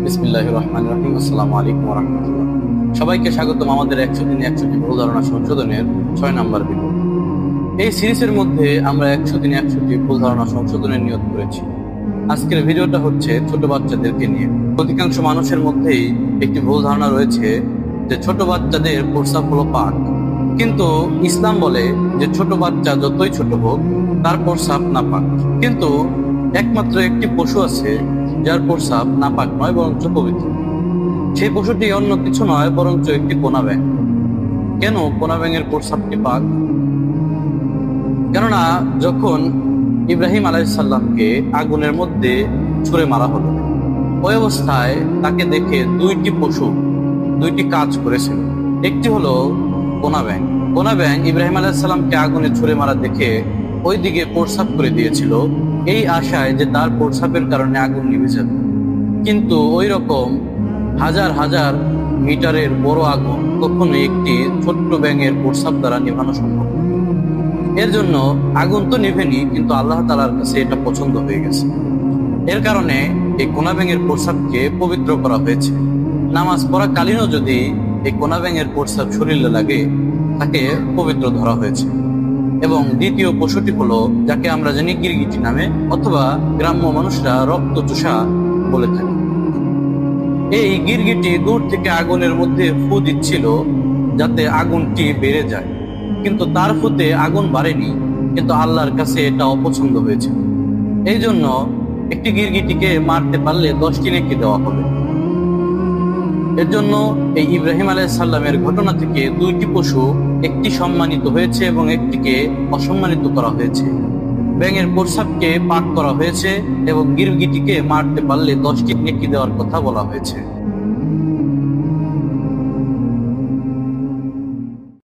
বিসমিল্লাহির রহমানির রহিম। আসসালামু আলাইকুম ওয়া রাহমাতুল্লাহ। সবাইকে স্বাগতম আমাদের 100 দিনে 100টি ভুল ধারণা সংশোধনের 6 নাম্বার ভিডিও। এই সিরিজের মধ্যে আমরা 100 দিনে 100টি ভুল ধারণা সংশোধনের নিয়ত করেছি। আজকের ভিডিওটা হচ্ছে ছোট বাচ্চাদেরকে নিয়ে। অধিকাংশ মানুষের মধ্যেই একটি ভুল ধারণা রয়েছে যে ছোট বাচ্চাদের প্রস্রাব হলো পাক, কিন্তু ইসলাম বলে যে ছোট বাচ্চা যতই ছোট হোক তার প্রস্রাব নাপাক। কিন্তু একমাত্র একটি পশু আছে যার প্রস্রাব নাপাক নয় বরঞ্চ পবিত্র। সেই পশুটি অন্য কিছু নয় বরঞ্চ একটি পোনা ব্যাঙ। কেন পোনা ব্যাঙের প্রস্রাবটি পাক? কেননা যখন ইব্রাহিম আলাইহিস সালামকে আগুনের মধ্যে ছুঁড়ে মারা হলো, ওই অবস্থায় তাকে দেখে দুইটি কাজ করেছিল। একটি হলো পোনা ব্যাঙ। পোনা ব্যাঙ ইব্রাহিম আলাইহিস সালামকে আগুনে ছুঁড়ে মারা দেখে ওই দিকে প্রস্রাব করে দিয়েছিল, এই আশায় যে তার প্রস্রাবের কারণে আগুন নিভে যাবে। কিন্তু ওই রকম হাজার হাজার মিটারের বড় আগুন কখনো একটি ছোট্ট ব্যাঙের প্রস্রাব দ্বারা নেভানো সম্ভব নয়। এর জন্য আগুন তো নিভেনি, কিন্তু আল্লাহ তাআলার কাছে এটা পছন্দ হয়ে গেছে। এর কারণে এই কোনা ব্যাঙের প্রস্রাবকে পবিত্র করা হয়েছে। নামাজ পড়াকালীনও যদি এই কোনা ব্যাঙের প্রস্রাব শরীরে লাগে, তাকে পবিত্র ধরা হয়েছে। এবং দ্বিতীয় পশুটি হলো যাকে আমরা জানি গিরগিটি নামে, অথবা গ্রাম্য মানুষরা রক্তচোষা বলে থাকে। এই গিরগিটি দূর থেকে আগুনের মধ্যে ফু দিচ্ছিল যাতে আগুনটি বেড়ে যায়, কিন্তু তার ফুতে আগুন বাড়েনি, কিন্তু আল্লাহর কাছে এটা অপছন্দ হয়েছে। এই জন্য একটি গিরগিটিকে মারতে পারলে 10টি নেকি দেওয়া হবে। এর জন্য এই ইব্রাহিম আলাইহিস সালামের ঘটনা থেকে দুইটি পশু, একটি সম্মানিত হয়েছে এবং একটিকে অসম্মানিত করা হয়েছে। ব্যাঙের প্রস্রাবকে পাক করা হয়েছে এবং গিরগিটিকে মারতে পারলে 10টি নেকি দেওয়ার কথা বলা হয়েছে।